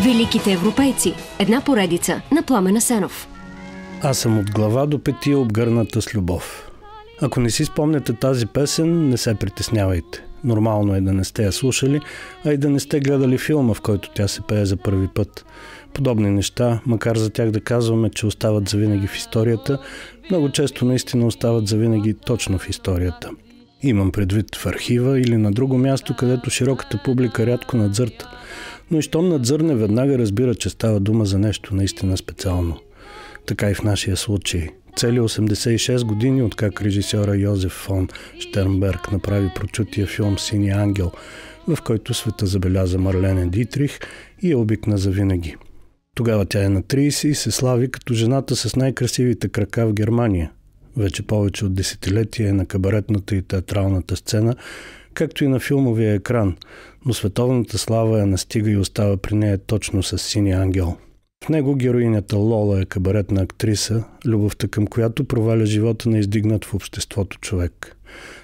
Великите европейци. Една поредица на Пламен Асенов. Аз съм от глава до петия обгърната с любов. Ако не си спомняте тази песен, не се притеснявайте. Нормално е да не сте я слушали, а и да не сте гледали филма, в който тя се пее за първи път. Подобни неща, макар за тях да казваме, че остават завинаги в историята, много често наистина остават завинаги точно в историята. Имам предвид в архива или на друго място, където широката публика рядко надзърта. Но и щом надзърне, веднага разбира, че става дума за нещо наистина специално. Така и в нашия случай. Цели 86 години, откак режисьора Йозеф фон Штернберг направи прочутия филм «Синия ангел», в който света забеляза Марлене Дитрих и я обикна завинаги. Тогава тя е на 30 и се слави като жената с най-красивите крака в Германия. Вече повече от десетилетия е на кабаретната и театралната сцена, както и на филмовия екран, но световната слава я настига и остава при нея точно с «Синия ангел». В него героинята Лола е кабаретна актриса, любовта към която проваля живота на издигнат в обществото човек.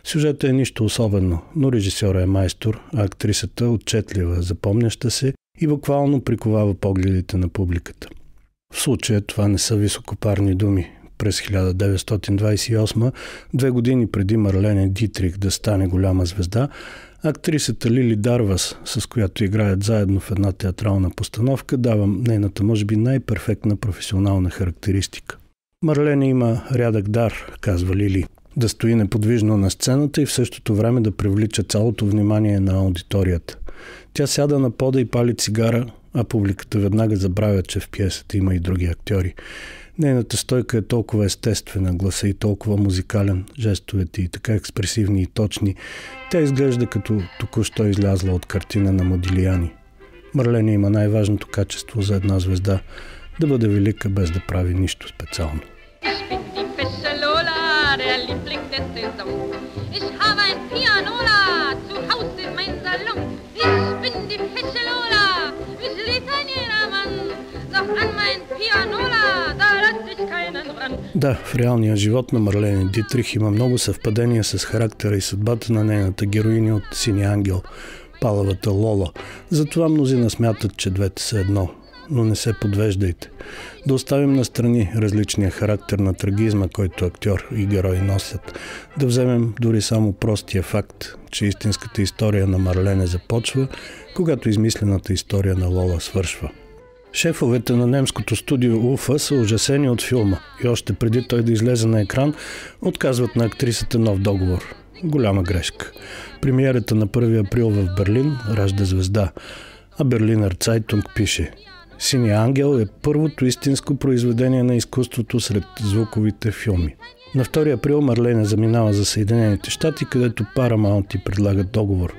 Сюжетът е нищо особено, но режисьорът е майстор, а актрисата отчетлива, запомняща се и буквално приковава погледите на публиката. В случая това не са високопарни думи. През 1928, 2 години преди Марлене Дитрих да стане голяма звезда, актрисата Лили Дарвас, с която играят заедно в една театрална постановка, дава нейната, може би, най-перфектна професионална характеристика. Марлене има рядък дар, казва Лили, да стои неподвижно на сцената и в същото време да привлича цялото внимание на аудиторията. Тя сяда на пода и пали цигара, а публиката веднага забравя, че в пиесата има и други актьори. Нейната стойка е толкова естествена, гласа и толкова музикален, жестовете и така експресивни и точни. Тя изглежда като току-що излязла от картина на Модилиани. Марлене има най-важното качество за една звезда – да бъде велика без да прави нищо специално. Да, в реалния живот на Марлене Дитрих има много съвпадения с характера и съдбата на нейната героиня от «Синия ангел», палавата Лола. Затова мнозина смятат, че двете са едно. Но не се подвеждайте. Да оставим настрани различния характер на трагизма, който актьор и герой носят. Да вземем дори само простия факт, че истинската история на Марлене започва, когато измислената история на Лола свършва. Шефовете на немското студио УФА са ужасени от филма и още преди той да излезе на екран, отказват на актрисата нов договор. Голяма грешка. Премиерата на 1 април в Берлин ражда звезда, а Берлинер Цайтунг пише: «Синия ангел е първото истинско произведение на изкуството сред звуковите филми». На 2 април Марлене заминава за Съединените щати, където Paramount й предлагат договор.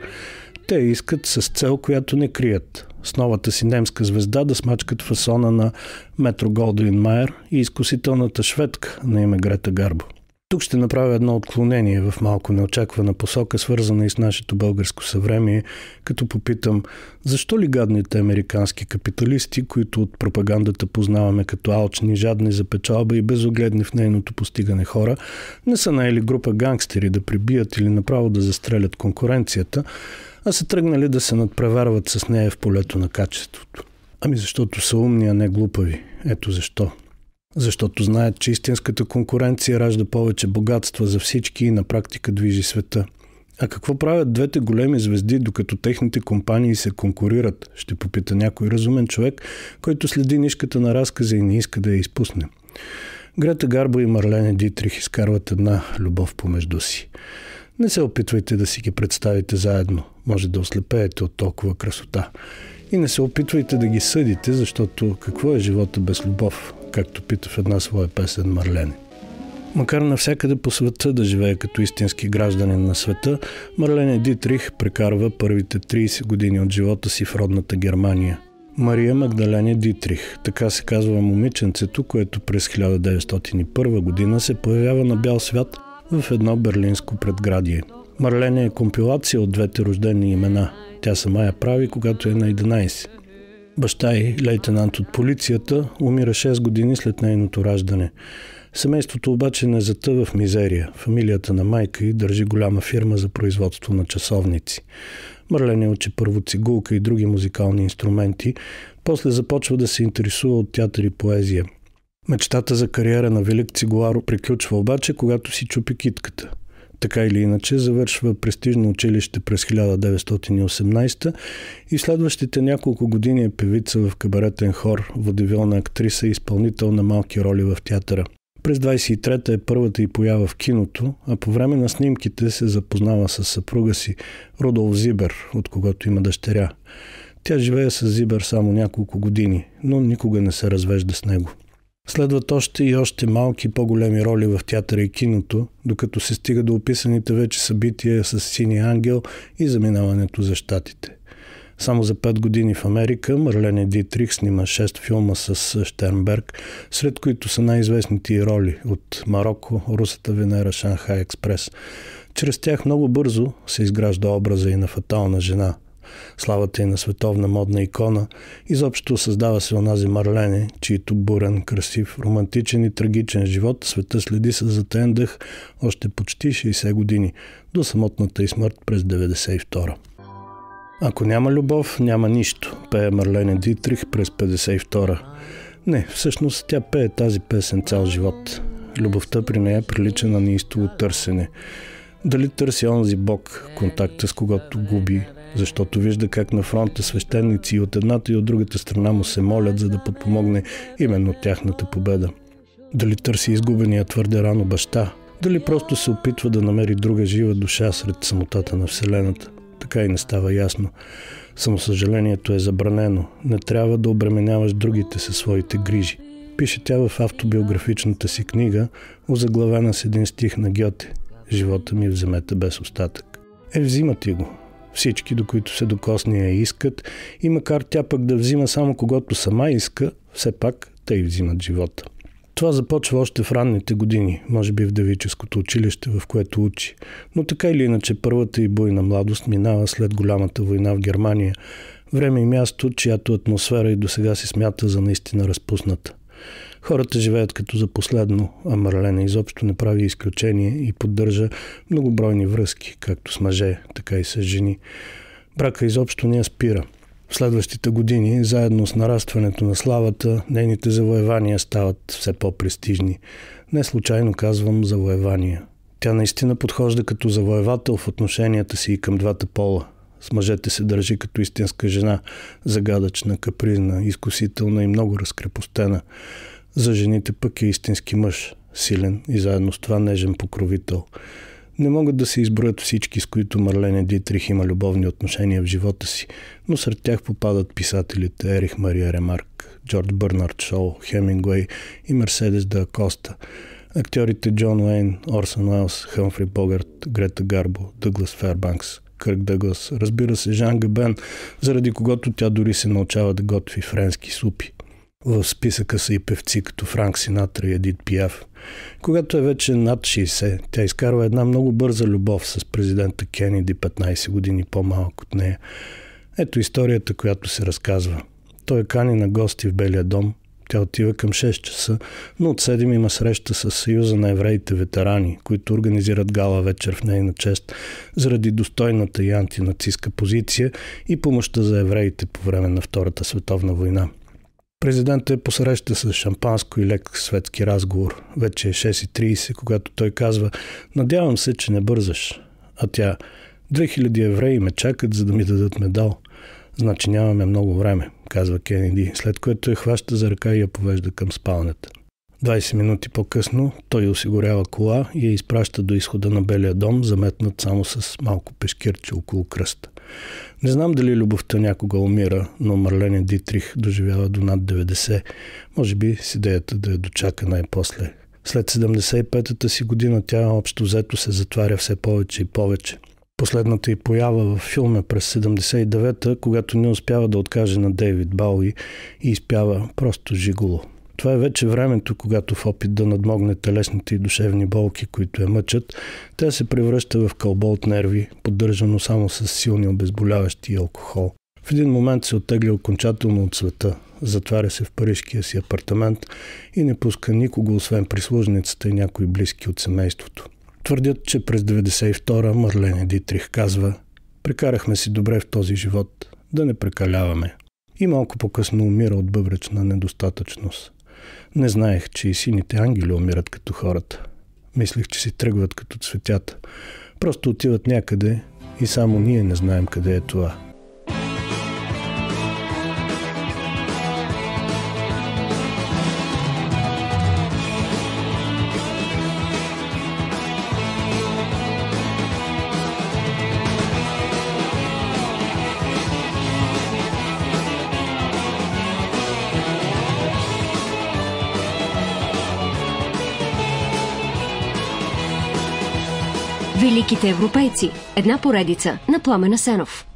Те искат с цел, която не крият. С новата си немска звезда да смачкат фасона на Метро Голдуин Майер и изкусителната шведка на име Грета Гарбо. Тук ще направя едно отклонение в малко неочаквана посока, свързана и с нашето българско съвремие, като попитам, защо ли гадните американски капиталисти, които от пропагандата познаваме като алчни, жадни за печалба и безогледни в нейното постигане хора, не са наели група гангстери да прибият или направо да застрелят конкуренцията, а са тръгнали да се надпреварват с нея в полето на качеството. Ами защото са умни, а не глупави. Ето защо. Защото знаят, че истинската конкуренция ражда повече богатства за всички и на практика движи света. А какво правят двете големи звезди, докато техните компании се конкурират, ще попита някой разумен човек, който следи нишката на разказа и не иска да я изпусне. Грета Гарбо и Марлене Дитрих изкарват една любов помежду си. Не се опитвайте да си ги представите заедно. Може да ослепеете от толкова красота. И не се опитвайте да ги съдите, защото какво е живота без любов, както пита в една своя песен Марлене. Макар навсякъде по света да живее като истински гражданин на света, Марлене Дитрих прекарва първите 30 години от живота си в родната Германия. Мария Магдалене Дитрих, така се казва момиченцето, което през 1901 година се появява на бял свят в едно берлинско предградие. Марлене е компилация от двете рождени имена. Тя сама я прави, когато е на 11. Баща й, лейтенант от полицията, умира 6 години след нейното раждане. Семейството обаче не затъва в мизерия. Фамилията на майка й държи голяма фирма за производство на часовници. Марлене учи първо цигулка и други музикални инструменти, После започва да се интересува от театър и поезия. Мечтата за кариера на велик цигулар приключва обаче, когато си чупи китката. Така или иначе, завършва престижно училище през 1918 и следващите няколко години е певица в кабаретен хор, водевилна актриса и изпълнител на малки роли в театъра. През 23-та е първата й поява в киното, а по време на снимките се запознава с съпруга си Рудолф Зибер, от когото има дъщеря. Тя живее с Зибер само няколко години, но никога не се развежда с него. Следват още и още малки по-големи роли в театъра и киното, докато се стига до описаните вече събития с Синия ангел и заминаването за щатите. Само за 5 години в Америка Марлене Дитрих снима 6 филма с Штернберг, сред които са най-известните й роли от Марокко, Русата Венера, Шанхай експрес. Чрез тях много бързо се изгражда образа и на фатална жена. Славата и на световна модна икона, изобщо създава се онази Марлене, чието бурен, красив, романтичен и трагичен живот света следи с затаен дъх още почти 60 години, до самотната й смърт през 1992. Ако няма любов, няма нищо, пее Марлене Дитрих през 1952. Не, всъщност тя пее тази песен цял живот. Любовта при нея прилича на неистово търсене. Дали търси онзи Бог, контакта с когото губи, защото вижда как на фронта свещеници от едната и от другата страна му се молят, за да подпомогне именно тяхната победа. Дали търси изгубения твърде рано баща, дали просто се опитва да намери друга жива душа сред самотата на Вселената. Така и не става ясно. Самосъжалението е забранено. Не трябва да обременяваш другите със своите грижи. Пише тя в автобиографичната си книга, озаглавена с един стих на Гьоте. Живота ми вземете без остатък. Взимате го. Всички, до които се докосне я искат, и макар тя пък да взима само когото сама иска, все пак те й взимат живота. Това започва още в ранните години, може би в девическото училище, в което учи. Но така или иначе първата й буйна младост минава след голямата война в Германия. Време и място, чиято атмосфера и досега се смята за наистина разпусната. Хората живеят като за последно, а Марлене изобщо не прави изключение и поддържа многобройни връзки, както с мъже, така и с жени. Брака изобщо не я спира. В следващите години, заедно с нарастването на славата, нейните завоевания стават все по-престижни. Не случайно казвам завоевания. Тя наистина подхожда като завоевател в отношенията си и към двата пола. С мъжете се държи като истинска жена, загадъчна, капризна, изкусителна и много разкрепостена. За жените пък е истински мъж, силен и заедно с това нежен покровител. Не могат да се изброят всички, с които Марлене Дитрих има любовни отношения в живота си, но сред тях попадат писателите Ерих Мария Ремарк, Джордж Бърнард Шоу, Хемингуей и Мерседес де Акоста, актьорите Джон Уейн, Орсън Уелс, Хъмфри Богарт, Грета Гарбо, Дъглас Фербанкс, Кърк Дъглас, разбира се Жан Габен, заради когото тя дори се научава да готви френски супи. В списъка са и певци като Франк Синатра и Едит Пиаф. Когато е вече над 60, тя изкарва една много бърза любов с президента Кенеди 15 години по-малък от нея. Ето историята, която се разказва. Той кани на гости в Белия дом. Тя отива към 6 часа, но от 7 има среща с Съюза на евреите ветерани, които организират гала вечер в нейна чест заради достойната и антинацистка позиция и помощта за евреите по време на Втората световна война. Президентът е посреща с шампанско и лек светски разговор. Вече е 6:30, когато той казва: "Надявам се, че не бързаш." А тя: "2000 евреи ме чакат, за да ми дадат медал." "Значи нямаме много време," казва Кенеди, след което я хваща за ръка и я повежда към спалнята. 20 минути по-късно той осигурява кола и я изпраща до изхода на Белия дом, заметнат само с малко пешкирче около кръста. Не знам дали любовта някога умира, но Марлене Дитрих доживява до над 90, може би с идеята да я дочака най-после. След 75-та си година тя общо взето се затваря все повече и повече. Последната й поява в филма през 79-та, когато не успява да откаже на Дейвид Бауи и изпява просто Жиголо. Това е вече времето, когато в опит да надмогне телесните и душевни болки, които я мъчат, тя се превръща в кълбо от нерви, поддържано само с силни обезболяващи и алкохол. В един момент се оттегля окончателно от света, затваря се в парижкия си апартамент и не пуска никого, освен прислужницата и някои близки от семейството. Твърдят, че през 92-та Марлене Дитрих казва: "Прекарахме си добре в този живот, да не прекаляваме." и малко по-късно умира от бъбречна недостатъчност. Не знаех, че и сините ангели умират като хората. Мислих, че си тръгват като цветята. Просто отиват някъде и само ние не знаем къде е това. Великите европейци. Една поредица на Пламен Асенов.